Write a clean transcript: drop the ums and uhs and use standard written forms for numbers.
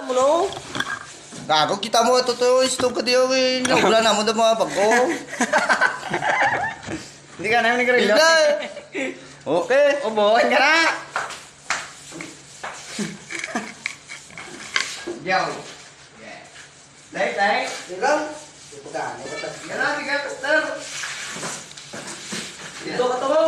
mo no? Gago kita mo ito to istong ka diyo eh. Wala na mo daw mga bago. Hindi ka namin nag-relo. Okay. Ubuhan ka na. Yo. Yeah. Dai. Ilang? Yan na, bigay pastor. Dito ka to mo.